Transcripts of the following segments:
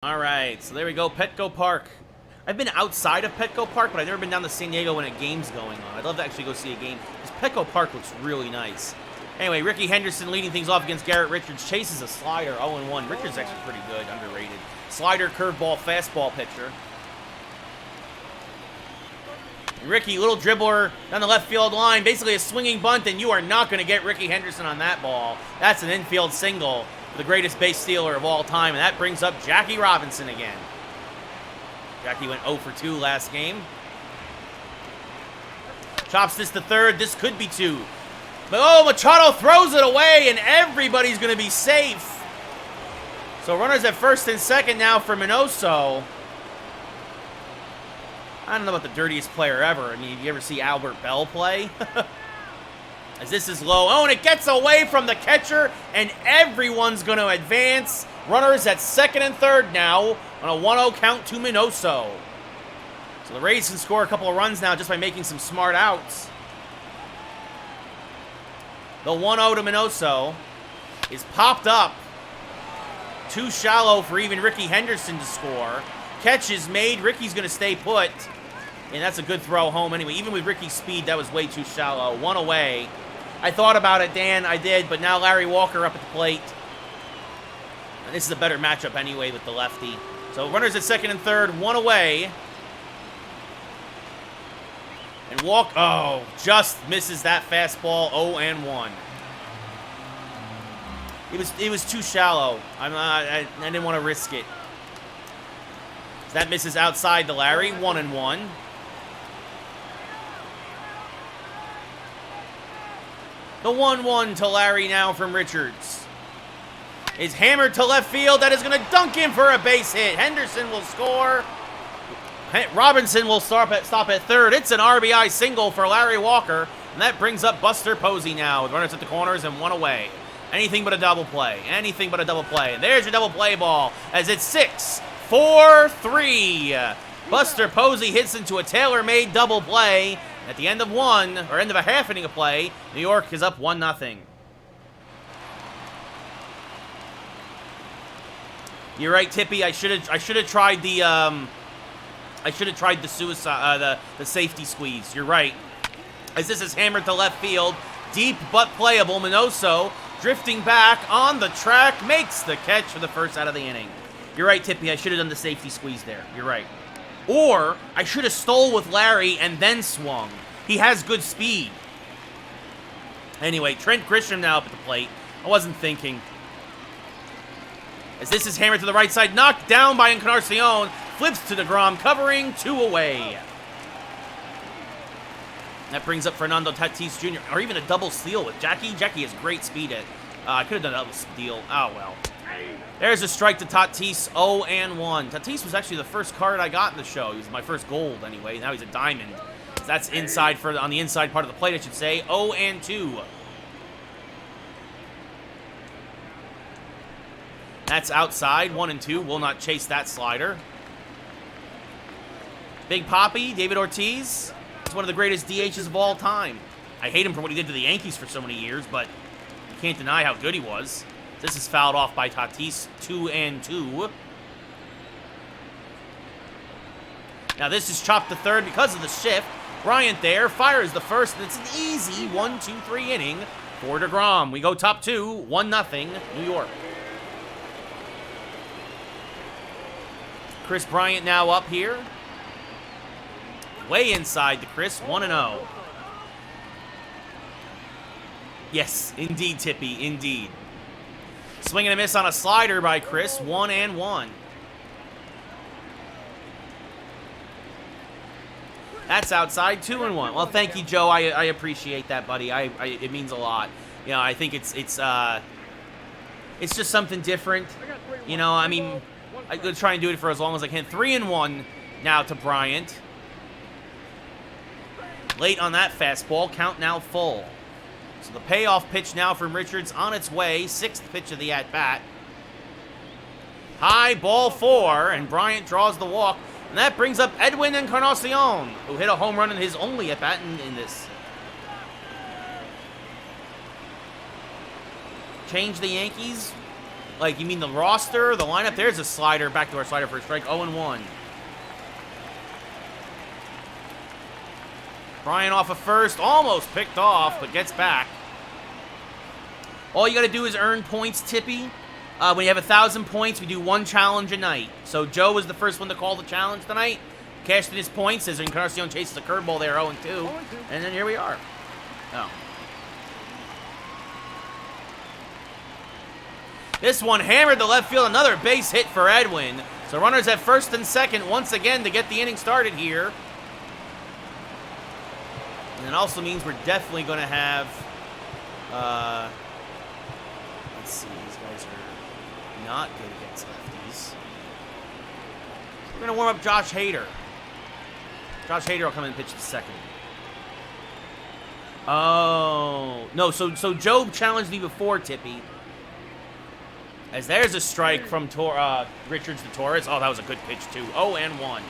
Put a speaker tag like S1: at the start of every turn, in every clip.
S1: All right, so there we go, Petco Park. I've been outside of Petco Park, but I've never been down to San Diego when a game's going on. I'd love to actually go see a game, because Petco Park looks really nice. Anyway, Ricky Henderson leading things off against Garrett Richards. Chases a slider, 0-1. Richards actually pretty good, underrated. Slider, curveball, fastball pitcher. And Ricky, little dribbler down the left field line, basically a swinging bunt, and you are not going to get Ricky Henderson on that ball. That's an infield single. The greatest base stealer of all time, and that brings up Jackie Robinson again. Jackie went 0 for 2 last game. Chops this to third. This could be 2. But, oh, Machado throws it away, and everybody's going to be safe. So runners at first and second now for Minoso. I don't know about the dirtiest player ever. I mean, you ever see Albert Bell play? As this is low. Oh, and it gets away from the catcher, and everyone's going to advance. Runners at second and third now on a 1-0 count to Minoso. So the Rays can score a couple of runs now just by making some smart outs. The 1-0 to Minoso is popped up. Too shallow for even Ricky Henderson to score. Catch is made. Ricky's going to stay put. And that's a good throw home anyway. Even with Ricky's speed, that was way too shallow. 1 away. I thought about it, Dan. I did, but now Larry Walker up at the plate. And this is a better matchup anyway with the lefty. So runners at second and third, 1 away. And just misses that fastball, 0-1. It was too shallow. I didn't want to risk it. That misses outside the Larry, 1-1. The 1-1 to Larry now from Richards. Is hammered to left field. That is going to dunk in for a base hit. Henderson will score. Robinson will stop at third. It's an RBI single for Larry Walker. And that brings up Buster Posey now with runners at the corners and 1 away. Anything but a double play. Anything but a double play. And there's your double play ball as it's 6-4-3. Buster Posey hits into a tailor-made double play. At the end of end of a half inning of play, New York is up 1-0. You're right, Tippy. I should have tried the suicide the safety squeeze. You're right. As this is hammered to left field, deep but playable. Minoso drifting back on the track makes the catch for the first out of the inning. You're right, Tippy. I should have done the safety squeeze there. You're right. Or I should have stole with Larry and then swung. He has good speed. Anyway, Trent Grisham now up at the plate. I wasn't thinking. As this is hammered to the right side, knocked down by Encarnacion. Flips to DeGrom, covering, 2 away. That brings up Fernando Tatis Jr. Or even a double steal with Jackie. Jackie has great speed at. I could have done a double steal. Oh, well. There's a strike to Tatis, 0-1. Tatis was actually the first card I got in the show. He was my first gold, anyway. Now he's a diamond. That's inside on the inside part of the plate, I should say. 0-2. That's outside, 1-2. Will not chase that slider. Big Papi, David Ortiz. He's one of the greatest DHs of all time. I hate him for what he did to the Yankees for so many years, but you can't deny how good he was. This is fouled off by Tatis, 2-2. Now this is chopped to third because of the shift. Bryant there, fires the first, and it's an easy 1-2-3 inning for DeGrom. We go top 2, 1-0, New York. Chris Bryant now up here. Way inside to Chris, 1-0. Yes, indeed, Tippy, indeed. Swing and a miss on a slider by Chris, 1-1. That's outside, 2-1. Well, thank you, Joe. I appreciate that, buddy. It means a lot. You know, I think it's just something different. You know, I mean, I'm gonna try and do it for as long as I can. 3-1 now to Bryant. Late on that fastball, count now full. So the payoff pitch now from Richards on its way. 6th pitch of the at-bat. High ball 4, and Bryant draws the walk. And that brings up Edwin Encarnacion, who hit a home run in his only at-bat in this. Change the Yankees. Like, you mean the roster, the lineup? There's a slider, backdoor slider for a strike, 0-1. Brian off of first, almost picked off, but gets back. All you got to do is earn points, Tippy. When you have 1,000 points, we do 1 challenge a night. So Joe was the first one to call the challenge tonight. Cashed in his points as Encarnacion chases a curveball there, 0-2. And then here we are. Oh. This one hammered the left field. Another base hit for Edwin. So runners at first and second once again to get the inning started here. And it also means we're definitely going to have... let's see. These guys are not good against lefties. We're going to warm up Josh Hader. Josh Hader will come in and pitch the second. Oh. No, so Joe challenged me before, Tippy. As there's a strike from Richards to Torres. Oh, that was a good pitch, too. 0-1.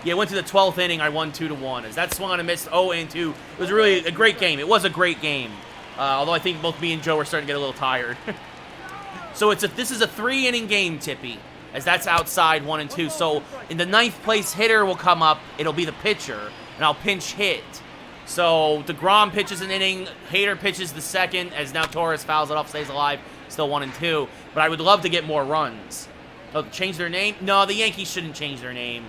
S1: Yeah, went to the 12th inning. I won 2-1. As that swung on and missed 0-2. It was really a great game. It was a great game. Although I think both me and Joe were starting to get a little tired. So this is a 3-inning game, Tippy. As that's outside 1 and 2. So in the 9th place hitter will come up. It'll be the pitcher. And I'll pinch hit. So DeGrom pitches an inning. Hader pitches the second. As now Torres fouls it off, stays alive. Still 1 and 2. But I would love to get more runs. Oh, change their name? No, the Yankees shouldn't change their name.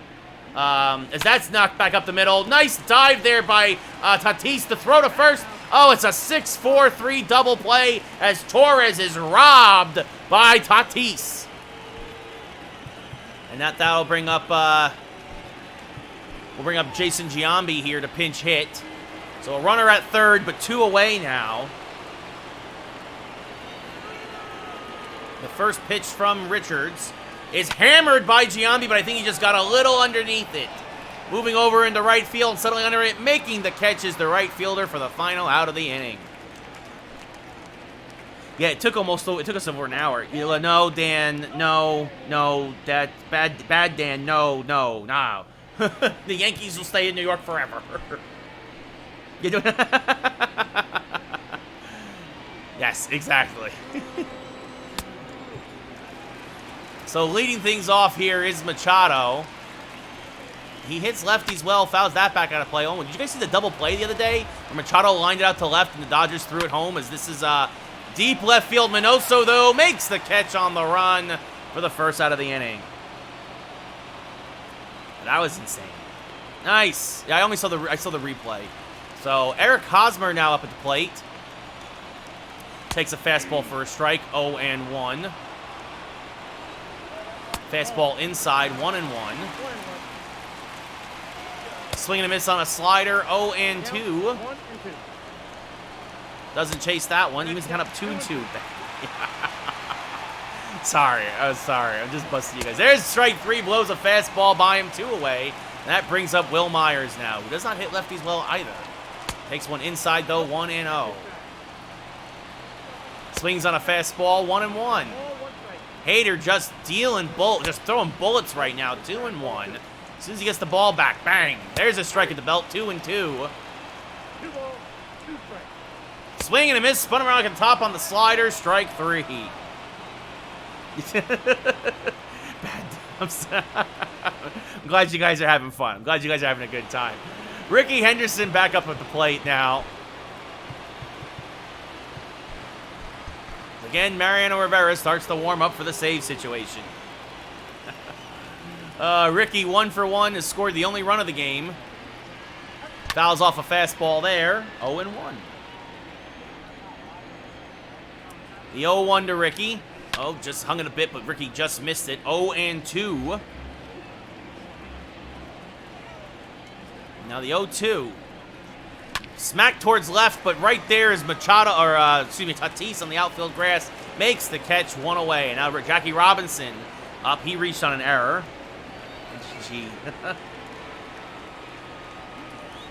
S1: As that's knocked back up the middle. Nice dive there by Tatis to throw to first. Oh, it's a 6-4-3 double play as Torres is robbed by Tatis. And that'll bring up we'll bring up Jason Giambi here to pinch hit. So a runner at third, but 2 away now. The first pitch from Richards is hammered by Giambi, but I think he just got a little underneath it. Moving over into right field, settling under it, making the catch is the right fielder for the final out of the inning. Yeah, it took us over an hour. No, Dan, no, that bad Dan, no. The Yankees will stay in New York forever. Yes, exactly. So leading things off here is Machado. He hits lefties well, fouls that back out of play. Oh, did you guys see the double play the other day? Where Machado lined it out to left and the Dodgers threw it home, as this is deep left field. Minoso, though, makes the catch on the run for the first out of the inning. That was insane. Nice. Yeah, I saw the replay. So Eric Hosmer now up at the plate. Takes a fastball for a strike, 0-1. Fastball inside, 1-1. Swing and a miss on a slider, 0-2. Doesn't chase that one. Even kind of 2-2. Sorry. I'm just busting you guys. There's strike 3, blows a fastball by him, 2 away. And that brings up Will Myers now, who does not hit lefties well either. Takes one inside, though, 1-0. Swings on a fastball, 1-1. Hader just throwing bullets right now, 2-1. As soon as he gets the ball back, bang. There's a strike at the belt, 2-2. Swing and a miss, spun around like a top on the slider, strike 3. I'm glad you guys are having fun. I'm glad you guys are having a good time. Ricky Henderson back up at the plate now. Again, Mariano Rivera starts to warm up for the save situation. Ricky, 1 for 1, has scored the only run of the game. Fouls off a fastball there, 0-1. The 0-1 to Ricky. Oh, just hung it a bit, but Ricky just missed it. 0-2. Now the 0-2. Smack towards left, but right there is Tatis on the outfield grass. Makes the catch, 1 away. And now Jackie Robinson up. He reached on an error. Gee.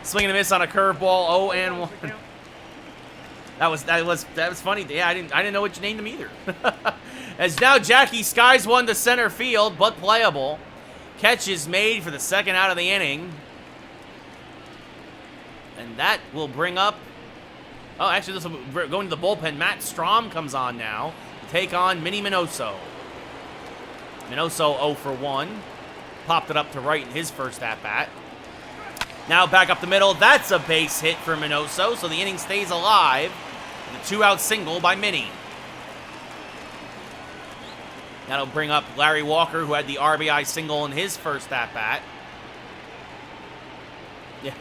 S1: Swing and a miss on a curveball, 0-1. That was funny. Yeah, I didn't know what you named him either. As now Jackie skies one to center field, but playable. Catch is made for the second out of the inning. And that will bring up Oh, actually, this will go into the bullpen. Matt Strom comes on now to take on Minnie Minoso. Minoso 0 for 1. Popped it up to right in his first at-bat. Now back up the middle. That's a base hit for Minoso, so the inning stays alive. The two-out single by Minnie. That'll bring up Larry Walker, who had the RBI single in his first at-bat. Yeah.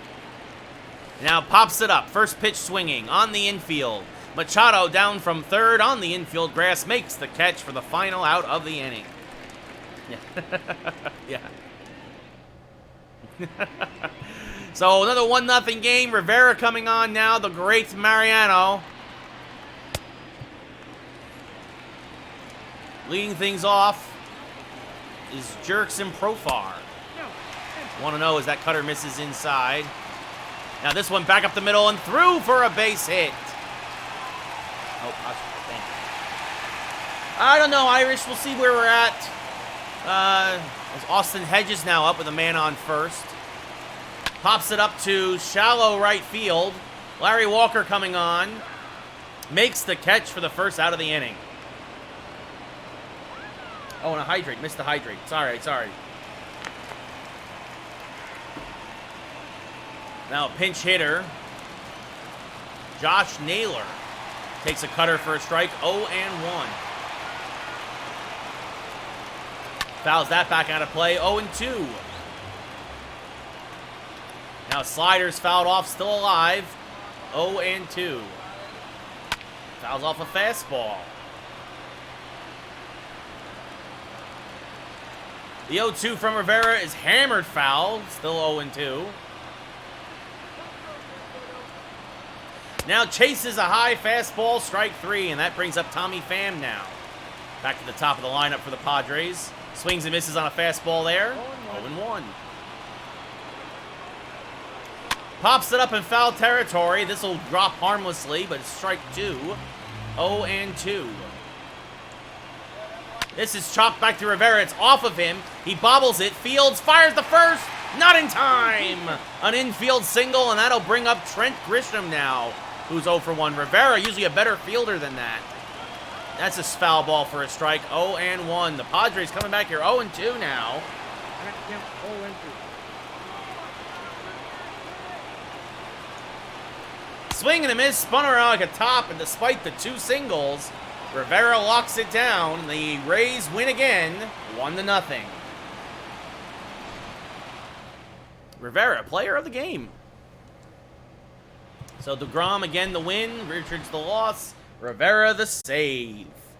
S1: Now pops it up. First pitch swinging on the infield. Machado down from third on the infield grass makes the catch for the final out of the inning. Yeah. Yeah. So another 1-0 game. Rivera coming on now. The great Mariano. Leading things off is Jurickson Profar. 1-0 as that cutter misses inside. Now this one back up the middle and through for a base hit. Oh, thank you. I don't know, Irish. We'll see where we're at. Austin Hedges now up with a man on first. Pops it up to shallow right field. Larry Walker coming on. Makes the catch for the first out of the inning. Oh, and a hydrate. Missed the hydrate. Sorry. Now pinch hitter. Josh Naylor takes a cutter for a strike. 0-1. Fouls that back out of play. 0-2. Now sliders fouled off, still alive. 0-2. Fouls off a fastball. The 0-2 from Rivera is hammered foul, still 0-2. Now chases a high fastball, strike 3, and that brings up Tommy Pham now. Back to the top of the lineup for the Padres. Swings and misses on a fastball there. 0-1. Pops it up in foul territory. This will drop harmlessly, but it's strike 2. 0-2. This is chopped back to Rivera. It's off of him. He bobbles it. Fields fires the first. Not in time. An infield single, and that'll bring up Trent Grisham now, who's 0 for 1. Rivera, usually a better fielder than that. That's a foul ball for a strike. 0-1. The Padres coming back here 0-2 now. Swing and a miss, spun around like a top, and despite the 2 singles, Rivera locks it down. The Rays win again, 1-0. Rivera, player of the game. So DeGrom again the win, Richards the loss, Rivera the save.